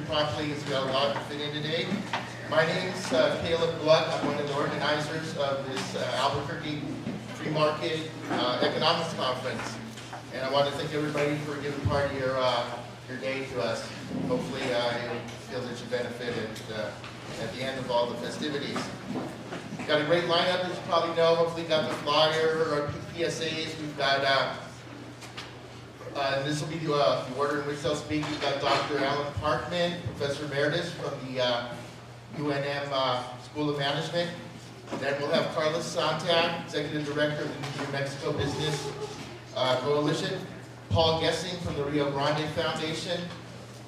properly as we got a lot to fit in today. My name's Caleb Gluck. I'm one of the organizers of this Albuquerque Free Market Economics Conference. And I want to thank everybody for giving part of your day to us. Hopefully you'll feel that you benefited at the end of all the festivities. We've got a great lineup, as you probably know. Hopefully you got the flyer, our PSAs. We've got, and this will be the order in which they'll speak. We've got Dr. Alan Parkman, Professor Emeritus from the UNM School of Management. Then we'll have Carla Sonntag, Executive Director of the New Mexico Business Coalition. Paul Gessing from the Rio Grande Foundation.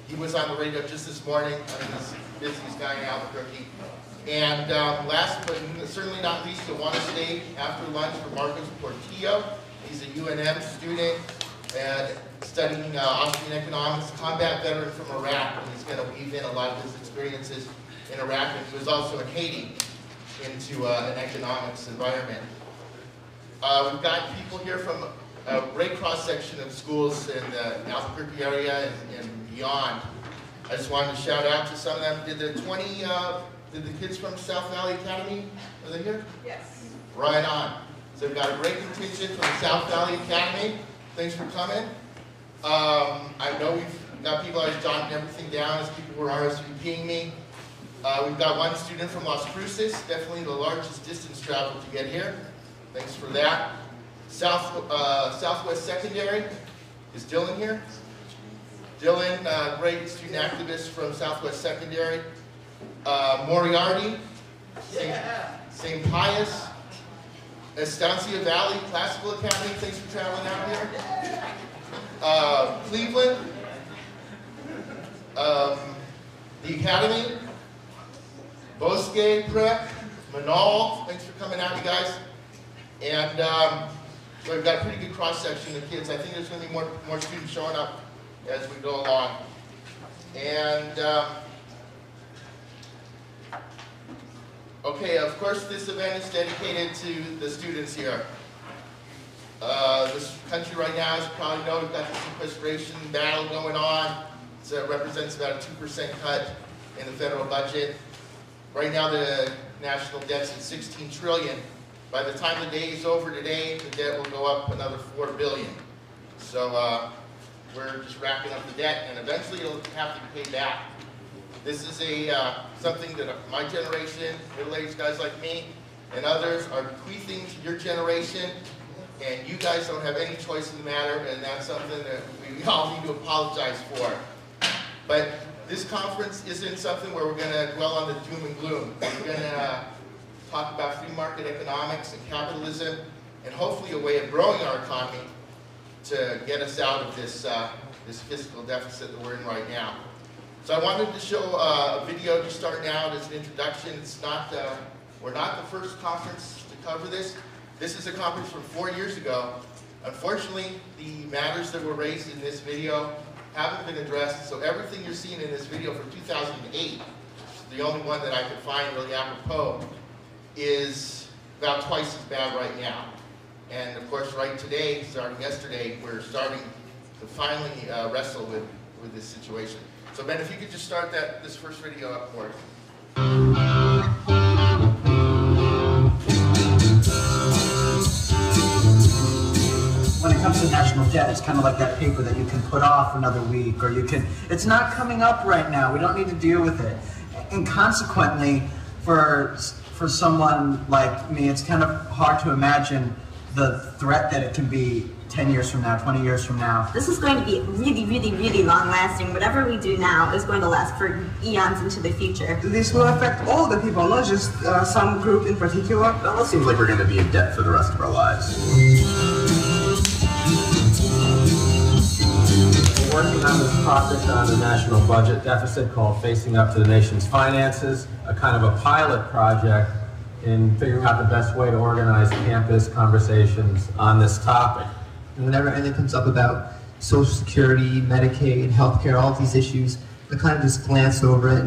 He was on the radio just this morning. I mean, he's the busiest guy in Albuquerque. And last but certainly not least, you'll want to stay after lunch for Marcos Portillo. He's a UNM student studying Austrian economics, combat veteran from Iraq, and he's going to weave in a lot of his experiences in Iraq, and he was also in Haiti into an economics environment. We've got people here from a great cross-section of schools in the Albuquerque area and beyond. I just wanted to shout out to some of them. Did the kids from South Valley Academy, are they here? Yes. Right on. So we've got a great contingent from the South Valley Academy. Thanks for coming. I know we've got people, I was jotting everything down as people were RSVPing me. We've got one student from Las Cruces, definitely the largest distance travel to get here. Thanks for that. Southwest Secondary, is Dylan here? Dylan, great student activist from Southwest Secondary. Moriarty, St. Pius, Estancia Valley Classical Academy, thanks for traveling out here. Cleveland, the Academy, Bosque Prep, Manal, thanks for coming out, you guys. And so we've got a pretty good cross-section of kids. I think there's going to be more students showing up as we go along. And okay, of course this event is dedicated to the students here. This country right now, as you probably know, we've got the sequestration battle going on. So it represents about a 2% cut in the federal budget. Right now the national debt's at $16 trillion. By the time the day is over today, the debt will go up another $4 billion. So we're just wrapping up the debt, and eventually it'll have to be paid back. This is something that my generation, middle-aged guys like me, and others are bequeathing to your generation, and you guys don't have any choice in the matter, and that's something that we all need to apologize for. But this conference isn't something where we're going to dwell on the doom and gloom. We're going to talk about free market economics and capitalism, and hopefully a way of growing our economy to get us out of this, this fiscal deficit that we're in right now. So I wanted to show a video just starting out as an introduction. It's not, we're not the first conference to cover this. This is a conference from 4 years ago. Unfortunately, the matters that were raised in this video haven't been addressed, so everything you're seeing in this video from 2008, the only one that I could find really apropos, is about twice as bad right now. And of course, right today, starting yesterday, we're starting to finally wrestle with this situation. So Ben, if you could just start this first video up for us. When it comes to national debt, it's kind of like that paper that you can put off another week, or you can, it's not coming up right now, we don't need to deal with it. And consequently, for someone like me, it's kind of hard to imagine the threat that it can be 10 years from now, 20 years from now. This is going to be really, really, really long lasting. Whatever we do now is going to last for eons into the future. This will affect all the people, not just some group in particular. It almost seems like we're going to be in debt for the rest of our lives. We're working on this project on the national budget deficit called Facing Up to the Nation's Finances, a kind of a pilot project in figuring out the best way to organize campus conversations on this topic. And whenever anything comes up about Social Security, Medicaid, healthcare, all of these issues, I kind of just glance over it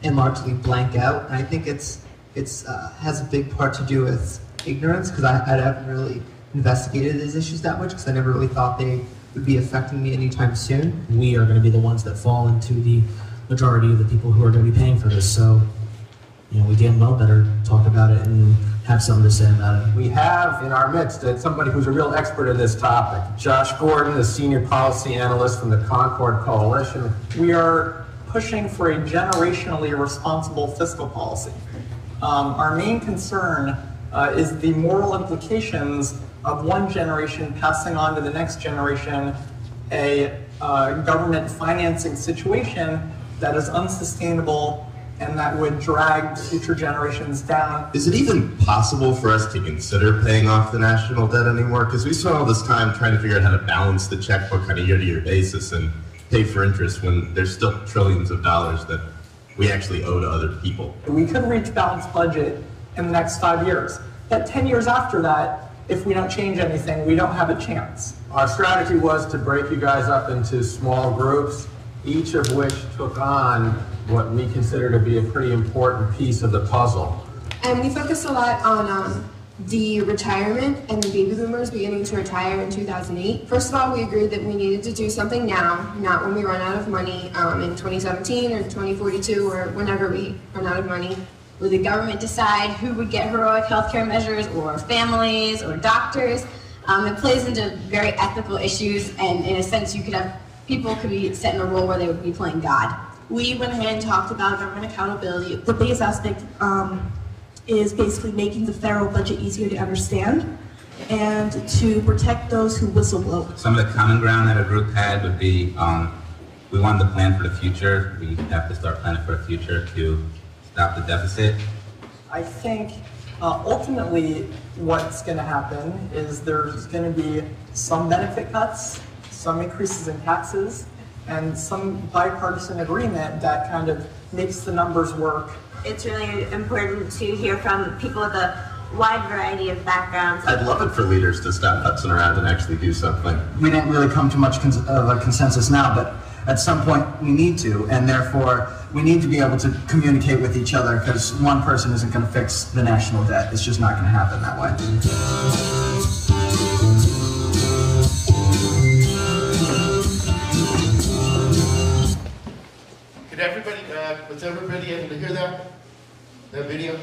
and largely blank out. And I think it's has a big part to do with ignorance, because I haven't really investigated these issues that much, because I never really thought they would be affecting me anytime soon. We are going to be the ones that fall into the majority of the people who are going to be paying for this. So, you know, we damn well better talk about it and have something to say about it. We have in our midst somebody who's a real expert in this topic. Josh Gordon, the Senior Policy Analyst from the Concord Coalition. We are pushing for a generationally responsible fiscal policy. Our main concern is the moral implications of one generation passing on to the next generation a government financing situation that is unsustainable and that would drag future generations down. Is it even possible for us to consider paying off the national debt anymore? Because we spent all this time trying to figure out how to balance the checkbook on a year-to-year basis and pay for interest when there's still trillions of dollars that we actually owe to other people. We could reach balanced budget in the next 5 years. But 10 years after that, if we don't change anything, we don't have a chance. Our strategy was to break you guys up into small groups, each of which took on what we consider to be a pretty important piece of the puzzle. And we focused a lot on the retirement and the baby boomers beginning to retire in 2008. First of all, we agreed that we needed to do something now, not when we run out of money in 2017 or 2042 or whenever we run out of money. Would the government decide who would get heroic healthcare measures, or families, or doctors? It plays into very ethical issues, and in a sense, you could have people could be set in a role where they would be playing God. We went ahead and talked about government accountability. The biggest aspect is basically making the federal budget easier to understand and to protect those who whistleblow. Some of the common ground that our group had would be we wanted to plan for the future. We have to start planning for the future to stop the deficit. I think ultimately what's going to happen is there's going to be some benefit cuts, some increases in taxes, and some bipartisan agreement that kind of makes the numbers work. It's really important to hear from people with a wide variety of backgrounds. I'd love it for leaders to stop putzing around and actually do something. We didn't really come to much of a consensus now, but at some point we need to, and therefore we need to be able to communicate with each other, because one person isn't going to fix the national debt. It's just not going to happen that way. Was everybody able to hear that video?